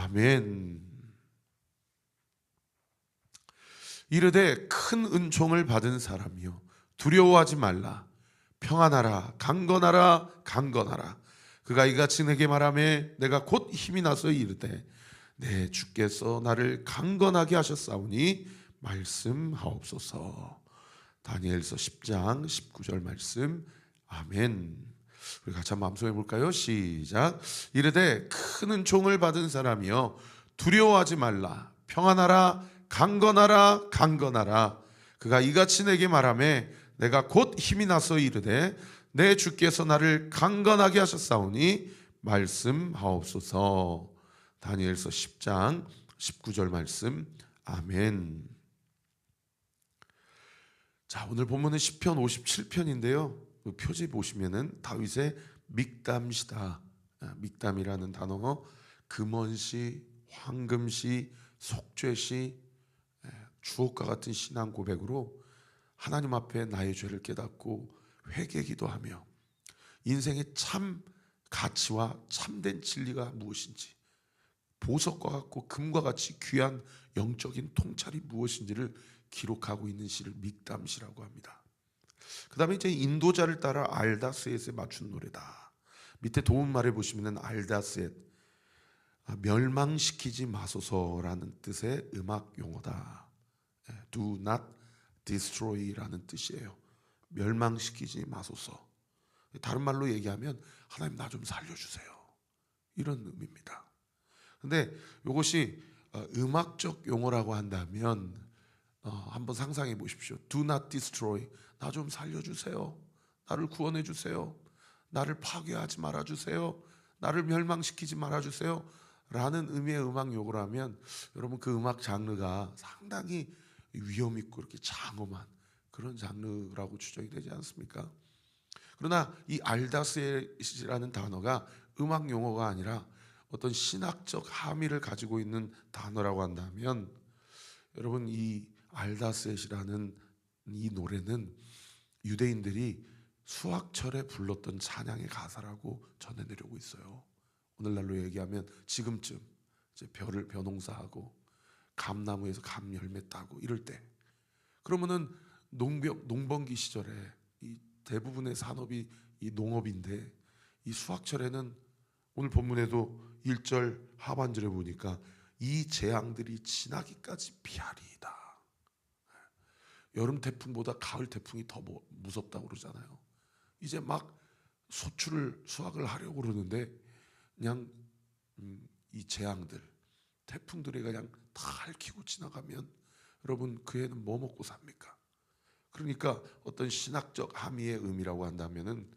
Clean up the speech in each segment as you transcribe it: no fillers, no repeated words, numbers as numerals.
아멘. 이르되 큰 은총을 받은 사람이요 두려워하지 말라. 평안하라. 강건하라. 강건하라. 그가 이같이 내게 말하매 내가 곧 힘이 나서 이르되 내 주께서 나를 강건하게 하셨사오니 말씀하옵소서. 다니엘서 10장 19절 말씀. 아멘. 우리 같이 한번 암송해 볼까요? 시작. 이르되 큰 은총을 받은 사람이여 두려워하지 말라. 평안하라. 강건하라. 강건하라. 그가 이같이 내게 말하매 내가 곧 힘이 나서 이르되 내 주께서 나를 강건하게 하셨사오니 말씀하옵소서. 다니엘서 10장 19절 말씀. 아멘. 자, 오늘 본문은 시편 57편인데요. 그 표지 보시면은 다윗의 믹담시다. 믹담이라는 단어, 금언시, 황금시, 속죄시, 주옥과 같은 신앙 고백으로 하나님 앞에 나의 죄를 깨닫고 회개 기도하며 인생의 참 가치와 참된 진리가 무엇인지, 보석과 같고 금과 같이 귀한 영적인 통찰이 무엇인지를 기록하고 있는 시를 믹담시라고 합니다. 그 다음에 이제 인도자를 따라 알다스엣에 맞춘 노래다. 밑에 도움말에 보시면 알다스엣, 멸망시키지 마소서라는 뜻의 음악 용어다. Do not destroy라는 뜻이에요. 멸망시키지 마소서. 다른 말로 얘기하면 하나님 나 좀 살려주세요, 이런 의미입니다. 근데 이것이 음악적 용어라고 한다면 한번 상상해 보십시오. Do not destroy. 나 좀 살려주세요. 나를 구원해 주세요. 나를 파괴하지 말아주세요. 나를 멸망시키지 말아주세요 라는 의미의 음악 용어로 하면 여러분 그 음악 장르가 상당히 위험 있고 이렇게 장엄한 그런 장르라고 추정이 되지 않습니까? 그러나 이 알다스엣이라는 단어가 음악 용어가 아니라 어떤 신학적 함의를 가지고 있는 단어라고 한다면 여러분 이 알다스엣이라는 이 노래는 유대인들이 수학철에 불렀던 찬양의 가사라고 전해내려고 있어요. 오늘날로 얘기하면 지금쯤 이제 벼농사하고 감나무에서 감 열매 따고 이럴 때, 그러면은 농번기 시절에 이 대부분의 산업이 이 농업인데 이 수확철에는 오늘 본문에도 1절 하반절에 보니까 이 재앙들이 지나기까지 피하리이다. 여름 태풍보다 가을 태풍이 더 무섭다고 그러잖아요. 이제 막 수확을 하려고 그러는데 그냥 이 재앙들, 태풍들이 그냥 다 핥히고 지나가면 여러분 그 애는 뭐 먹고 삽니까? 그러니까 어떤 신학적 함의의 의미라고 한다면은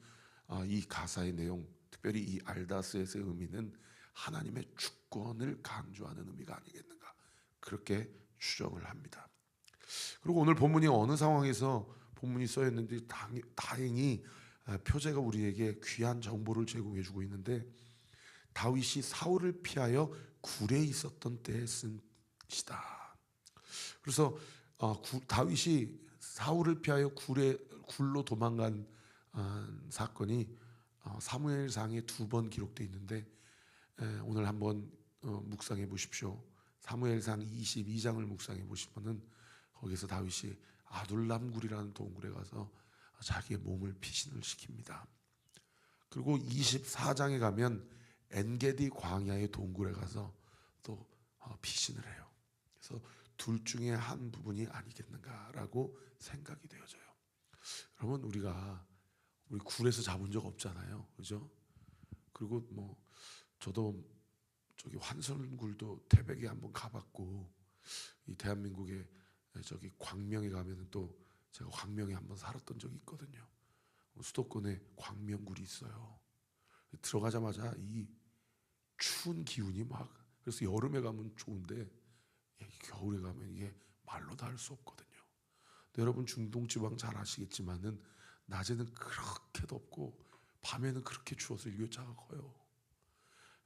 이 가사의 내용, 특별히 이 알다스엣의 의미는 하나님의 주권을 강조하는 의미가 아니겠는가, 그렇게 추정을 합니다. 그리고 오늘 본문이 어느 상황에서 본문이 써있는지 다행히 표제가 우리에게 귀한 정보를 제공해주고 있는데, 다윗이 사울을 피하여 굴에 있었던 때에 쓴 시다. 그래서 다윗이 사울을 피하여 굴로 도망간 사건이 사무엘상에 2번 기록되어 있는데 오늘 한번 묵상해 보십시오. 사무엘상 22장을 묵상해 보시면은 거기서 다윗이 아둘람굴이라는 동굴에 가서 자기의 몸을 피신을 시킵니다. 그리고 24장에 가면 엔게디 광야의 동굴에 가서 또 피신을 해요. 그래서 둘 중에 한 부분이 아니겠는가라고 생각이 되어져요. 여러분 우리 굴에서 잡은 적 없잖아요, 그죠? 그리고 뭐 저도 저기 환선굴도 태백에 한번 가봤고, 이 대한민국에 저기 광명에 가면은 또 제가 광명에 한번 살았던 적이 있거든요. 수도권에 광명굴이 있어요. 들어가자마자 이 추운 기운이 막, 그래서 여름에 가면 좋은데 겨울에 가면 이게 말로 다 할 수 없거든요. 근데 여러분 중동지방 잘 아시겠지만은 낮에는 그렇게 덥고 밤에는 그렇게 추워서 일교차가 커요.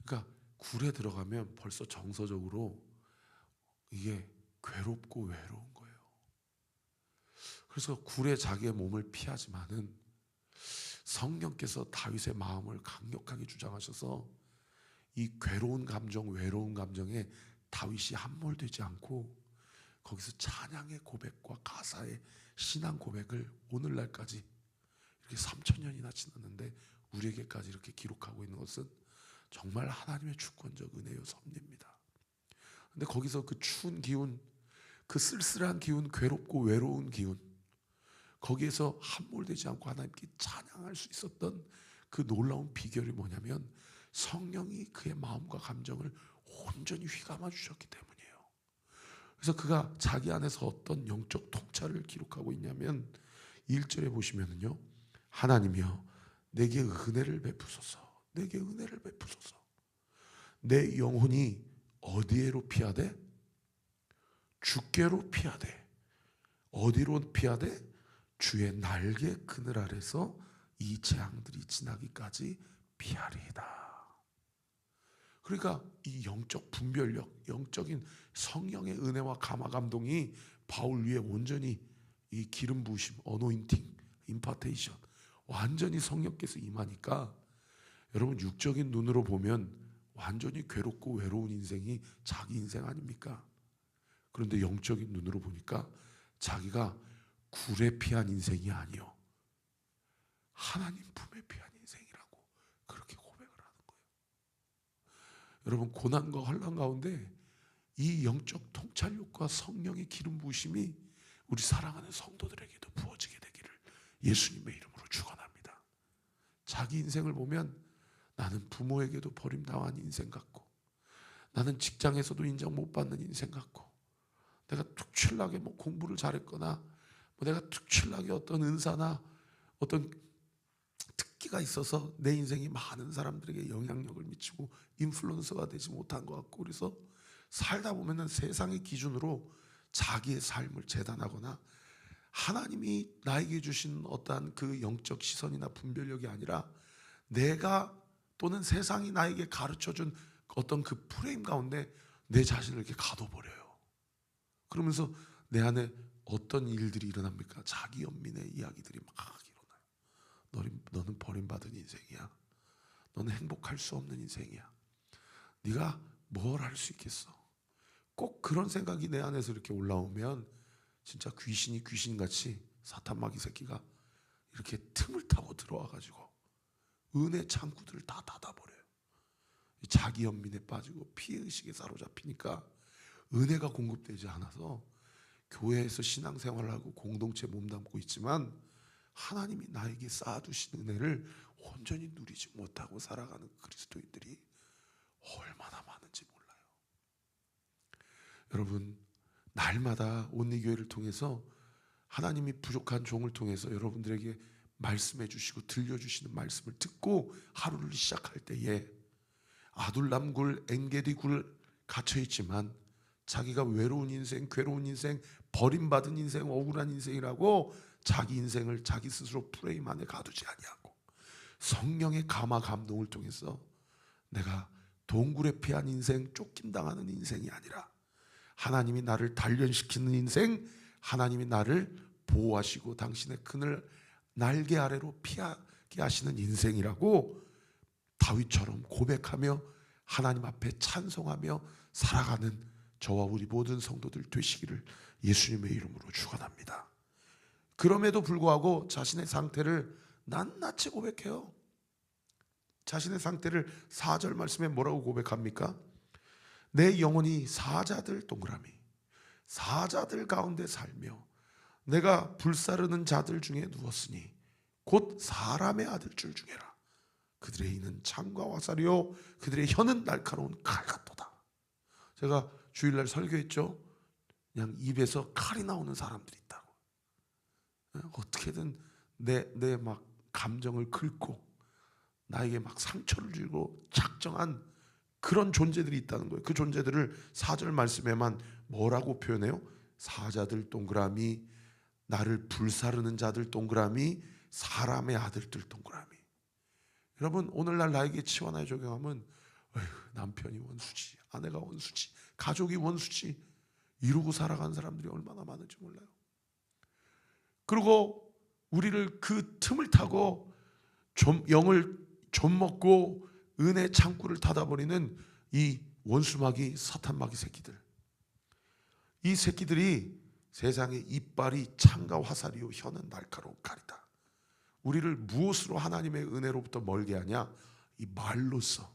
그러니까 굴에 들어가면 벌써 정서적으로 이게 괴롭고 외로운 거예요. 그래서 굴에 자기의 몸을 피하지만은 성령께서 다윗의 마음을 강력하게 주장하셔서 이 괴로운 감정, 외로운 감정에 다윗이 함몰되지 않고 거기서 찬양의 고백과 가사의 신앙 고백을 오늘날까지 이렇게 3000년이나 지났는데 우리에게까지 이렇게 기록하고 있는 것은 정말 하나님의 주권적 은혜요 섭리입니다. 근데 거기서 그 추운 기운, 그 쓸쓸한 기운, 괴롭고 외로운 기운, 거기에서 함몰되지 않고 하나님께 찬양할 수 있었던 그 놀라운 비결이 뭐냐면 성령이 그의 마음과 감정을 온전히 휘감아 주셨기 때문이에요. 그래서 그가 자기 안에서 어떤 영적 통찰을 기록하고 있냐면 1절에 보시면은요, 하나님이여 내게 은혜를 베푸소서, 내게 은혜를 베푸소서. 내 영혼이 어디에로 피하되? 주께로 피하되. 어디로 피하되? 주의 날개 그늘 아래서 이 재앙들이 지나기까지 피하리이다. 그러니까 이 영적 분별력, 영적인 성령의 은혜와 감화 감동이 바울 위에 온전히 이 기름 부으심, 어노인팅, 임파테이션, 완전히 성령께서 임하니까 여러분 육적인 눈으로 보면 완전히 괴롭고 외로운 인생이 자기 인생 아닙니까? 그런데 영적인 눈으로 보니까 자기가 굴에 피한 인생이 아니요, 하나님 품에 피한 인생이라고 그렇게 고백을 하는 거예요. 여러분 고난과 환난 가운데 이 영적 통찰력과 성령의 기름 부으심이 우리 사랑하는 성도들에게도 부어지게 되기를 예수님의 이름으로 축원합니다. 자기 인생을 보면 나는 부모에게도 버림당한 인생 같고, 나는 직장에서도 인정 못 받는 인생 같고, 내가 특출나게 뭐 공부를 잘했거나 뭐 내가 특출나게 어떤 은사나 어떤 특기가 있어서 내 인생이 많은 사람들에게 영향력을 미치고 인플루언서가 되지 못한 것 같고, 그래서 살다 보면은 세상의 기준으로 자기의 삶을 재단하거나 하나님이 나에게 주신 어떠한 그 영적 시선이나 분별력이 아니라 내가 또는 세상이 나에게 가르쳐준 어떤 그 프레임 가운데 내 자신을 이렇게 가둬버려요. 그러면서 내 안에 어떤 일들이 일어납니까? 자기 연민의 이야기들이 막 일어나요. 너는 버림받은 인생이야. 너는 행복할 수 없는 인생이야. 네가 뭘 할 수 있겠어? 꼭 그런 생각이 내 안에서 이렇게 올라오면 진짜 귀신이 귀신같이 사탄 마귀 새끼가 이렇게 틈을 타고 들어와가지고 은혜 창구들을 다 닫아버려요. 자기 연민에 빠지고 피해의식에 사로잡히니까 은혜가 공급되지 않아서 교회에서 신앙생활을 하고 공동체 몸담고 있지만 하나님이 나에게 쌓아두신 은혜를 온전히 누리지 못하고 살아가는 그리스도인들이 얼마나 많은지 몰라요. 여러분 날마다 온리교회를 통해서 하나님이 부족한 종을 통해서 여러분들에게 말씀해 주시고 들려주시는 말씀을 듣고 하루를 시작할 때에 아둘람굴 엔게디굴 갇혀있지만 자기가 외로운 인생, 괴로운 인생, 버림받은 인생, 억울한 인생이라고 자기 인생을 자기 스스로 프레임 안에 가두지 아니하고 성령의 감화 감동을 통해서 내가 동굴에 피한 인생, 쫓김당하는 인생이 아니라 하나님이 나를 단련시키는 인생, 하나님이 나를 보호하시고 당신의 그늘 날개 아래로 피하게 하시는 인생이라고 다윗처럼 고백하며 하나님 앞에 찬송하며 살아가는 저와 우리 모든 성도들 되시기를 예수님의 이름으로 축원합니다. 그럼에도 불구하고 자신의 상태를 낱낱이 고백해요. 자신의 상태를 4절 말씀에 뭐라고 고백합니까? 내 영혼이 사자들 동그라미, 사자들 가운데 살며 내가 불사르는 자들 중에 누웠으니 곧 사람의 아들 줄 중에라. 그들의 이는 창과 화살이요 그들의 혀는 날카로운 칼 같도다. 제가 주일날 설교했죠. 그냥 입에서 칼이 나오는 사람들이 있다고. 어떻게든 내 막 감정을 긁고 나에게 막 상처를 주고 작정한 그런 존재들이 있다는 거예요. 그 존재들을 4절 말씀에만 뭐라고 표현해요? 사자들 동그라미, 나를 불사르는 자들 동그라미, 사람의 아들들 동그라미. 여러분 오늘날 나에게 치환하여 적용하면 남편이 원수지, 아내가 원수지, 가족이 원수지 이러고 살아가는 사람들이 얼마나 많은지 몰라요. 그리고 우리를 그 틈을 타고 영을 좀 먹고 은혜 창구를 닫아버리는 이 원수마귀 사탄마귀 새끼들, 이 새끼들이 세상에 이빨이 창과 화살이요 혀는 날카로운 칼이다. 우리를 무엇으로 하나님의 은혜로부터 멀게 하냐? 이 말로써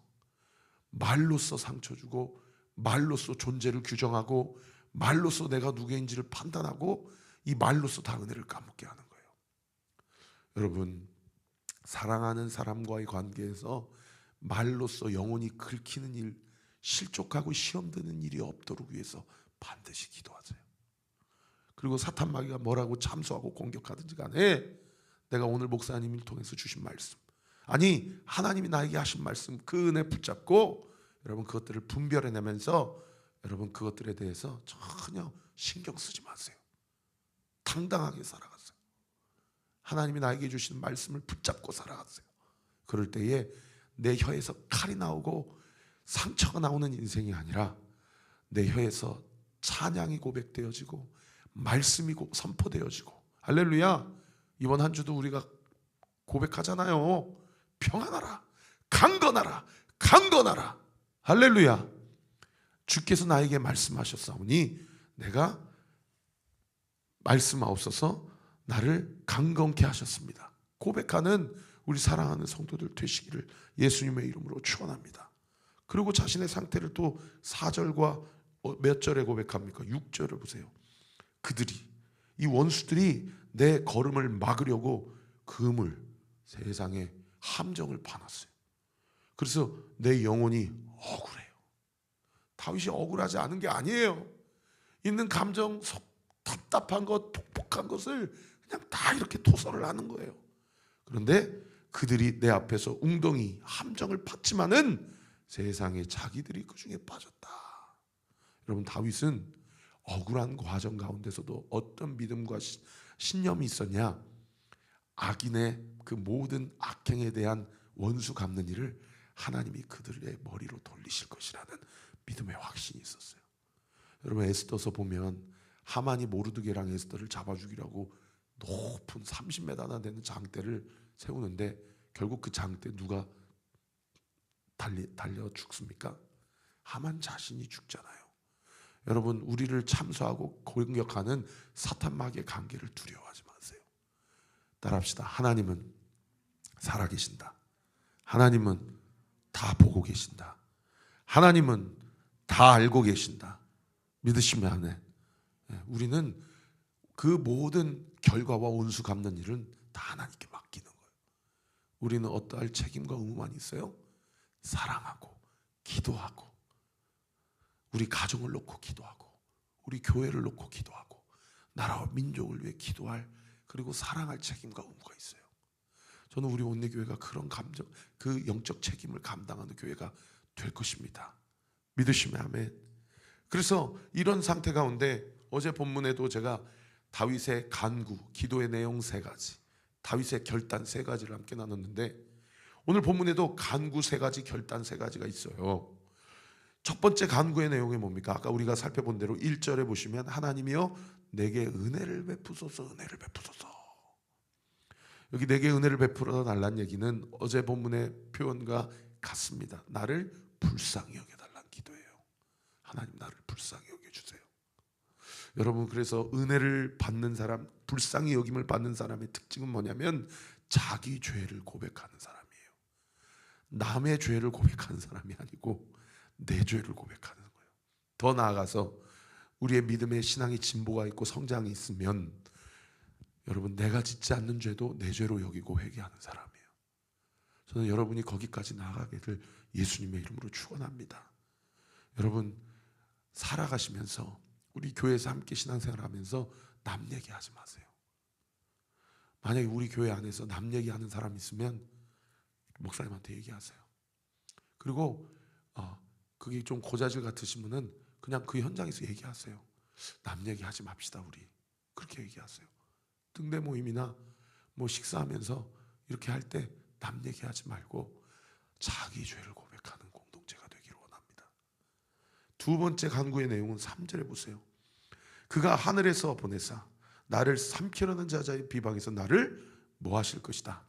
상처 주고, 말로써 존재를 규정하고, 말로써 내가 누구인지를 판단하고, 이 말로써 다 은혜를 까먹게 하는 거예요. 여러분, 사랑하는 사람과의 관계에서 말로써 영혼이 긁히는 일, 실족하고 시험 드는 일이 없도록 위해서 반드시 기도하세요. 그리고 사탄 마귀가 뭐라고 참소하고 공격하든지 간에 내가 오늘 목사님을 통해서 주신 말씀, 아니 하나님이 나에게 하신 말씀, 그 은혜 붙잡고 여러분 그것들을 분별해내면서 여러분 그것들에 대해서 전혀 신경 쓰지 마세요. 당당하게 살아가세요. 하나님이 나에게 주신 말씀을 붙잡고 살아가세요. 그럴 때에 내 혀에서 칼이 나오고 상처가 나오는 인생이 아니라 내 혀에서 찬양이 고백되어지고 말씀이 선포되어지고, 할렐루야. 이번 한 주도 우리가 고백하잖아요. 평안하라, 강건하라, 강건하라. 할렐루야. 주께서 나에게 말씀하셨사오니 내가 말씀하옵소서 나를 강건케 하셨습니다. 고백하는 우리 사랑하는 성도들 되시기를 예수님의 이름으로 축원합니다. 그리고 자신의 상태를 또 4절과 몇 절에 고백합니까? 6절을 보세요. 그들이, 이 원수들이 내 걸음을 막으려고 그물, 세상에 함정을 파놨어요. 그래서 내 영혼이 억울해요. 다윗이 억울하지 않은 게 아니에요. 있는 감정, 답답한 것, 폭복한 것을 그냥 다 이렇게 토설을 하는 거예요. 그런데 그들이 내 앞에서 웅덩이 함정을 팠지만은 세상에 자기들이 그 중에 빠졌다. 여러분, 다윗은 억울한 과정 가운데서도 어떤 믿음과 신념이 있었냐? 악인의 그 모든 악행에 대한 원수 갚는 일을 하나님이 그들의 머리로 돌리실 것이라는 믿음의 확신이 있었어요. 여러분, 에스더서 보면 하만이 모르드게랑 에스더를 잡아 죽이라고 높은 30m나 되는 장대를 세우는데 결국 그 장대 누가 달려 죽습니까? 하만 자신이 죽잖아요. 여러분, 우리를 참소하고 공격하는 사탄 마귀의 관계를 두려워하지 마세요. 따라합시다. 하나님은 살아계신다. 하나님은 다 보고 계신다. 하나님은 다 알고 계신다. 믿으시면 아멘. 우리는 그 모든 결과와 원수 갚는 일은 다 하나님께 맡기는 거예요. 우리는 어떠할 책임과 의무만 있어요? 사랑하고 기도하고, 우리 가정을 놓고 기도하고, 우리 교회를 놓고 기도하고, 나라와 민족을 위해 기도할, 그리고 사랑할 책임과 의무가 있어요. 저는 우리 온리교회가 그런 감정, 그 영적 책임을 감당하는 교회가 될 것입니다. 믿으시면 아멘. 그래서 이런 상태 가운데 어제 본문에도 제가 다윗의 간구, 기도의 내용 3가지, 다윗의 결단 3가지를 함께 나눴는데 오늘 본문에도 간구 3가지, 결단 3가지가 있어요. 첫 번째 간구의 내용이 뭡니까? 아까 우리가 살펴본 대로 1절에 보시면 하나님이여 내게 은혜를 베푸소서, 은혜를 베푸소서. 여기 내게 은혜를 베풀어 달라는 얘기는 어제 본문의 표현과 같습니다. 나를 불쌍히 여겨달라는 기도예요. 하나님, 나를 불쌍히 여겨주세요. 여러분, 그래서 은혜를 받는 사람, 불쌍히 여김을 받는 사람의 특징은 뭐냐면 자기 죄를 고백하는 사람이에요. 남의 죄를 고백하는 사람이 아니고 내 죄를 고백하는 거예요. 더 나아가서 우리의 믿음의 신앙의 진보가 있고 성장이 있으면 여러분, 내가 짓지 않는 죄도 내 죄로 여기고 회개하는 사람이에요. 저는 여러분이 거기까지 나아가기를 예수님의 이름으로 축원합니다. 여러분, 살아가시면서 우리 교회에서 함께 신앙생활하면서 남 얘기하지 마세요. 만약에 우리 교회 안에서 남 얘기하는 사람 있으면 목사님한테 얘기하세요. 그리고 그게 좀 고자질 같으시면은 그냥 그 현장에서 얘기하세요. 남 얘기하지 맙시다 우리. 그렇게 얘기하세요. 등대 모임이나 뭐 식사하면서 이렇게 할 때 남 얘기하지 말고 자기 죄를 고백하는 공동체가 되기를 원합니다. 두 번째 간구의 내용은 3절에 보세요. 그가 하늘에서 보내사 나를 삼키려는 자의 비방에서 나를 뭐 하실 것이다?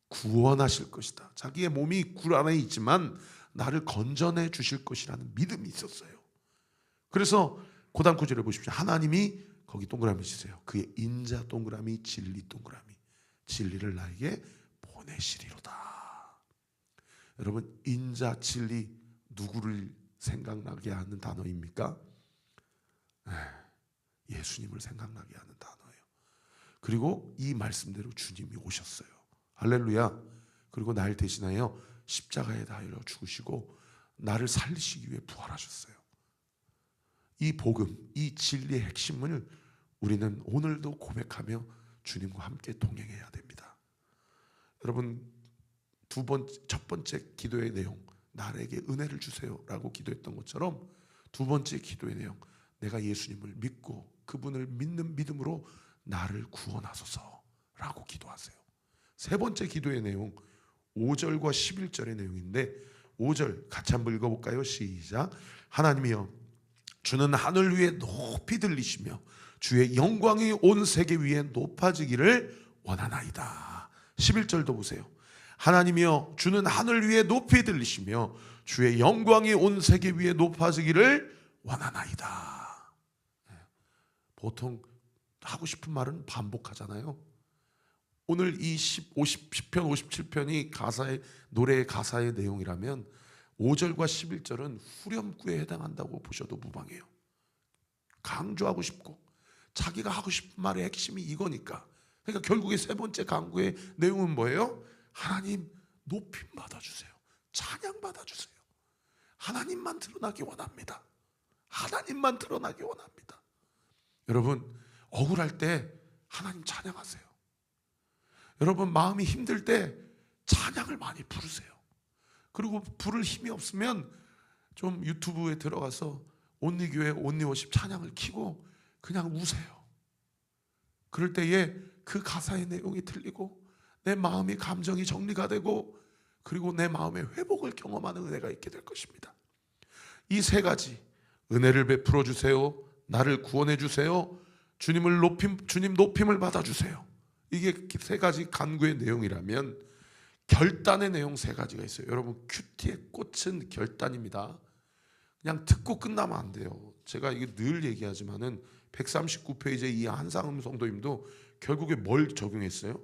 구원하실 것이다. 자기의 몸이 굴 안에 있지만 나를 건져내 주실 것이라는 믿음이 있었어요. 그래서 고단 9절에 보십시오. 하나님이 거기 동그라미 치세요. 그의 인자 동그라미 진리 동그라미 진리를 나에게 보내시리로다. 여러분, 인자 진리 누구를 생각나게 하는 단어입니까? 예수님을 생각나게 하는 단어예요. 그리고 이 말씀대로 주님이 오셨어요. 할렐루야. 그리고 날 대신하여 십자가에 달려 죽으시고 나를 살리시기 위해 부활하셨어요. 이 복음, 이 진리의 핵심을 우리는 오늘도 고백하며 주님과 함께 동행해야 됩니다. 여러분, 첫 번째 기도의 내용, 나에게 은혜를 주세요 라고 기도했던 것처럼 두 번째 기도의 내용, 내가 예수님을 믿고 그분을 믿는 믿음으로 나를 구원하소서 라고 기도하세요. 세 번째 기도의 내용, 5절과 11절의 내용인데 5절 같이 한번 읽어볼까요? 시작. 하나님이여, 주는 하늘 위에 높이 들리시며 주의 영광이 온 세계 위에 높아지기를 원하나이다. 11절도 보세요. 하나님이여, 주는 하늘 위에 높이 들리시며 주의 영광이 온 세계 위에 높아지기를 원하나이다. 보통 하고 싶은 말은 반복하잖아요. 오늘 이 10편 57편이 노래의 가사의 내용이라면 5절과 11절은 후렴구에 해당한다고 보셔도 무방해요. 강조하고 싶고 자기가 하고 싶은 말의 핵심이 이거니까. 그러니까 결국에 세 번째 강구의 내용은 뭐예요? 하나님 높임 받아주세요. 찬양 받아주세요. 하나님만 드러나기 원합니다. 하나님만 드러나기 원합니다. 여러분, 억울할 때 하나님 찬양하세요. 여러분, 마음이 힘들 때 찬양을 많이 부르세요. 그리고 부를 힘이 없으면 좀 유튜브에 들어가서 온리교회 온리워십 찬양을 켜고 그냥 우세요. 그럴 때에 그 가사의 내용이 들리고 내 마음이 감정이 정리가 되고 그리고 내 마음의 회복을 경험하는 은혜가 있게 될 것입니다. 이 세 가지, 은혜를 베풀어 주세요, 나를 구원해 주세요, 주님 높임을 받아 주세요. 이게 세 가지 간구의 내용이라면 결단의 내용 세 가지가 있어요. 여러분, 큐티의 꽃은 결단입니다. 그냥 듣고 끝나면 안 돼요. 제가 이게 늘 얘기하지만은 139페이지의 이 한상음 성도님도 결국에 뭘 적용했어요?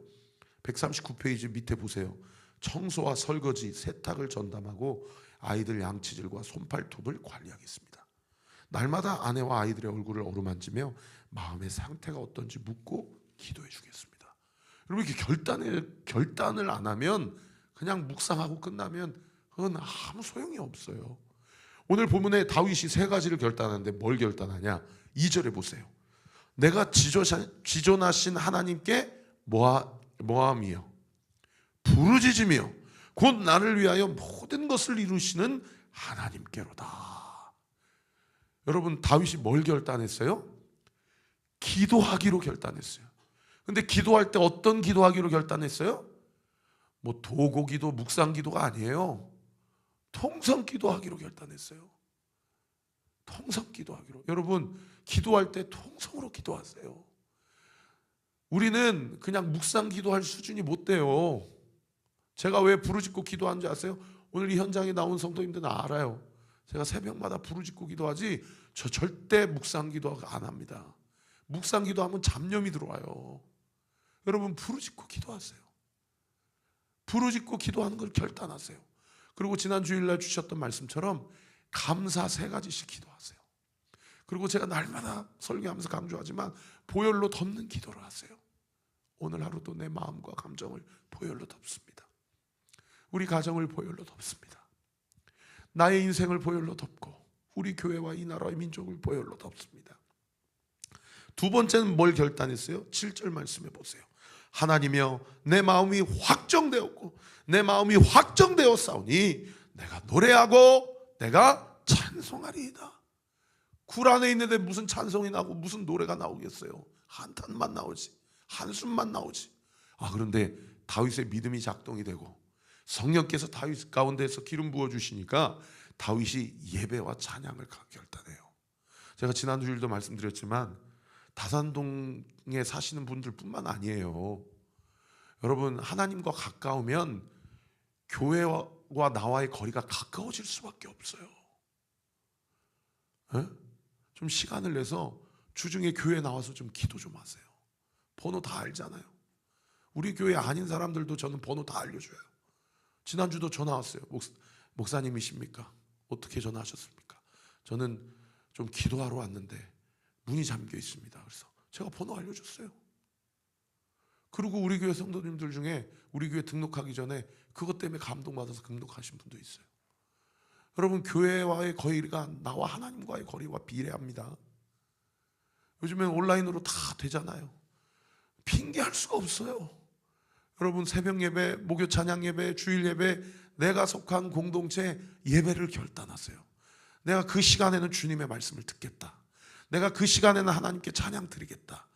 139페이지 밑에 보세요. 청소와 설거지, 세탁을 전담하고 아이들 양치질과 손팔톱을 관리하겠습니다. 날마다 아내와 아이들의 얼굴을 어루만지며 마음의 상태가 어떤지 묻고 기도해 주겠습니다. 여러분, 이렇게 결단을 안 하면 그냥 묵상하고 끝나면 그건 아무 소용이 없어요. 오늘 본문에 다윗이 세 가지를 결단하는데 뭘 결단하냐? 2절에 보세요. 내가 지존하신 하나님께 모함이요 부르짖으며 곧 나를 위하여 모든 것을 이루시는 하나님께로다. 여러분, 다윗이 뭘 결단했어요? 기도하기로 결단했어요. 근데 기도할 때 어떤 기도하기로 결단했어요? 뭐 도고 기도, 묵상 기도가 아니에요. 통성 기도하기로 결단했어요. 통성 기도하기로. 여러분, 기도할 때 통성으로 기도하세요. 우리는 그냥 묵상 기도할 수준이 못 돼요. 제가 왜 부르짖고 기도하는지 아세요? 오늘 이 현장에 나온 성도님들은 알아요. 제가 새벽마다 부르짖고 기도하지 저 절대 묵상 기도 안 합니다. 묵상 기도하면 잡념이 들어와요. 여러분, 부르짖고 기도하세요. 부르짖고 기도하는 걸 결단하세요. 그리고 지난 주일날 주셨던 말씀처럼 감사 세 가지씩 기도하세요. 그리고 제가 날마다 설교하면서 강조하지만 보혈로 덮는 기도를 하세요. 오늘 하루도 내 마음과 감정을 보혈로 덮습니다. 우리 가정을 보혈로 덮습니다. 나의 인생을 보혈로 덮고 우리 교회와 이 나라의 민족을 보혈로 덮습니다. 두 번째는 뭘 결단했어요? 7절 말씀해 보세요. 하나님이여, 내 마음이 확정되었고 내 마음이 확정되었사오니 내가 노래하고 내가 찬송하리이다. 굴 안에 있는데 무슨 찬송이 나고 무슨 노래가 나오겠어요? 한탄만 나오지, 한숨만 나오지. 그런데 다윗의 믿음이 작동이 되고 성령께서 다윗 가운데서 기름 부어주시니까 다윗이 예배와 찬양을 결단해요. 제가 지난 주일도 말씀드렸지만 다산동에 사시는 분들 뿐만 아니에요. 여러분, 하나님과 가까우면 교회와 나와의 거리가 가까워질 수밖에 없어요. 에? 좀 시간을 내서 주중에 교회 나와서 좀 기도 좀 하세요. 번호 다 알잖아요. 우리 교회 아닌 사람들도 저는 번호 다 알려줘요. 지난주도 전화 왔어요. 목사님이십니까? 어떻게 전화하셨습니까? 저는 좀 기도하러 왔는데 문이 잠겨 있습니다. 그래서 제가 번호 알려줬어요. 그리고 우리 교회 성도님들 중에 우리 교회 등록하기 전에 그것 때문에 감동받아서 등록하신 분도 있어요. 여러분, 교회와의 거리가 나와 하나님과의 거리와 비례합니다. 요즘엔 온라인으로 다 되잖아요. 핑계할 수가 없어요. 여러분, 새벽 예배, 목요 찬양 예배, 주일 예배, 내가 속한 공동체 예배를 결단하세요. 내가 그 시간에는 주님의 말씀을 듣겠다. 내가 그 시간에는 하나님께 찬양 드리겠다.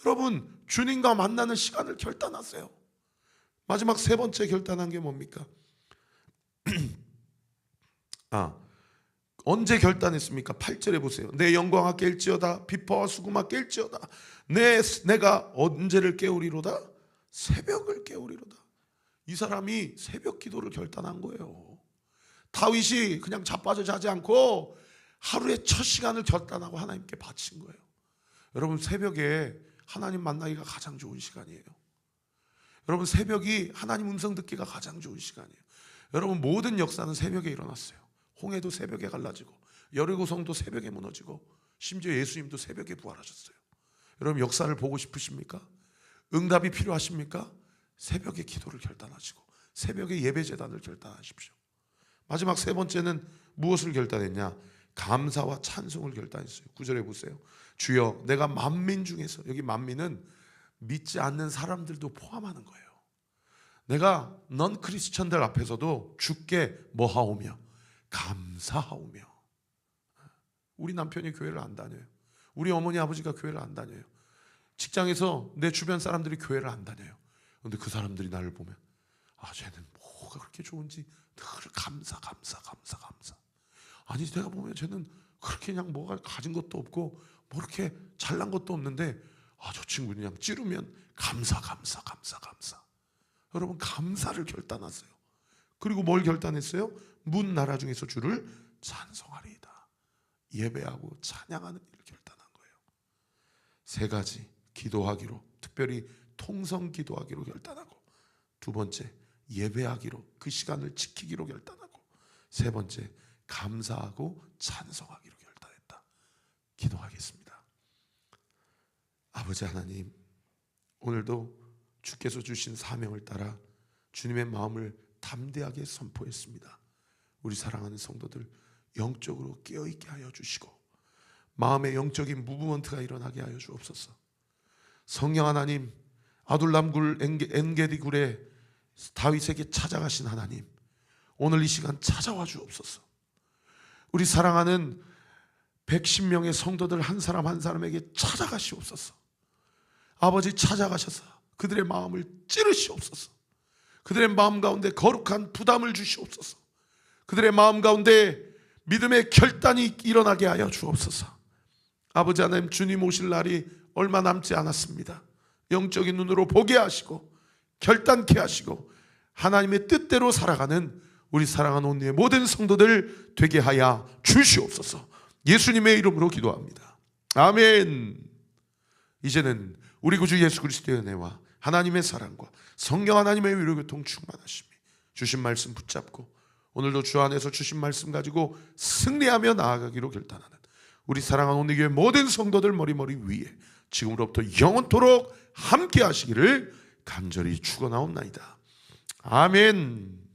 여러분, 주님과 만나는 시간을 결단하세요. 마지막 세 번째 결단한 게 뭡니까? 언제 결단했습니까? 8절에 보세요. 내 영광아 깰지어다, 비파와 수금아 깰지어다. 내가 언제를 깨우리로다? 새벽을 깨우리로다. 이 사람이 새벽 기도를 결단한 거예요. 다윗이 그냥 자빠져 자지 않고 하루의 첫 시간을 결단하고 하나님께 바친 거예요. 여러분, 새벽에 하나님 만나기가 가장 좋은 시간이에요. 여러분, 새벽이 하나님 음성 듣기가 가장 좋은 시간이에요. 여러분, 모든 역사는 새벽에 일어났어요. 홍해도 새벽에 갈라지고 여리고성도 새벽에 무너지고 심지어 예수님도 새벽에 부활하셨어요. 여러분, 역사를 보고 싶으십니까? 응답이 필요하십니까? 새벽에 기도를 결단하시고 새벽에 예배재단을 결단하십시오. 마지막 세 번째는 무엇을 결단했냐? 감사와 찬송을 결단했어요. 9절에 보세요. 주여, 내가 만민 중에서, 여기 만민은 믿지 않는 사람들도 포함하는 거예요. 내가 넌 크리스천들 앞에서도 주께 뭐하오며 감사하오며. 우리 남편이 교회를 안 다녀요. 우리 어머니 아버지가 교회를 안 다녀요. 직장에서 내 주변 사람들이 교회를 안 다녀요. 그런데 그 사람들이 나를 보면 쟤는 뭐가 그렇게 좋은지 늘 감사. 아니, 내가 보면 쟤는 그렇게 그냥 뭐가 가진 것도 없고 뭐 이렇게 잘난 것도 없는데 저 친구는 그냥 찌르면 감사. 여러분, 감사를 결단하세요. 그리고 뭘 결단했어요? 문 나라 중에서 주를 찬송하리이다. 예배하고 찬양하는 일을 결단한 거예요. 세 가지, 기도하기로, 특별히 통성 기도하기로 결단하고, 두 번째 예배하기로, 그 시간을 지키기로 결단하고, 세 번째 감사하고 찬송하기로 결단했다. 기도하겠습니다. 아버지 하나님, 오늘도 주께서 주신 사명을 따라 주님의 마음을 담대하게 선포했습니다. 우리 사랑하는 성도들 영적으로 깨어있게 하여 주시고 마음의 영적인 무브먼트가 일어나게 하여 주옵소서. 성령 하나님, 아둘람굴 엔게디 굴에 다윗에게 찾아가신 하나님, 오늘 이 시간 찾아와 주옵소서. 우리 사랑하는 110명의 성도들 한 사람 한 사람에게 찾아가시옵소서. 아버지, 찾아가셔서 그들의 마음을 찌르시옵소서. 그들의 마음 가운데 거룩한 부담을 주시옵소서. 그들의 마음 가운데 믿음의 결단이 일어나게 하여 주옵소서. 아버지 하나님, 주님 오실 날이 얼마 남지 않았습니다. 영적인 눈으로 보게 하시고 결단케 하시고 하나님의 뜻대로 살아가는 우리 사랑하는 온누의 모든 성도들 되게 하여 주시옵소서. 예수님의 이름으로 기도합니다. 아멘. 이제는 우리 구주 예수 그리스도의 은혜와 하나님의 사랑과 성령 하나님의 위로교통 충만하심이 주신 말씀 붙잡고 오늘도 주 안에서 주신 말씀 가지고 승리하며 나아가기로 결단하는 우리 사랑하는 온누교회 모든 성도들 머리머리 위에 지금으로부터 영원토록 함께 하시기를 간절히 축원하옵나이다. 아멘.